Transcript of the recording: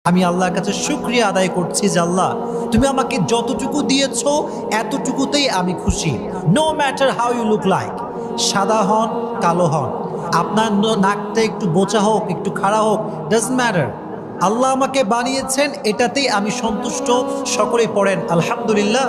আমি আল্লাহর কাছে শুকরিয়া আদায় করছি যে আল্লাহ তুমি আমাকে যতটুকু দিয়েছো এতটুকুতেই আমি খুশি। No matter how you look like, সাদা হন কালো হন, আপনার নাকটা একটু বোচা হোক একটু খাড়া হোক, ডাজন্ট ম্যাটার। আল্লাহ আমাকে বানিয়েছেন এটাতেই আমি সন্তুষ্ট। সকলেই পড়েন আলহামদুলিল্লাহ।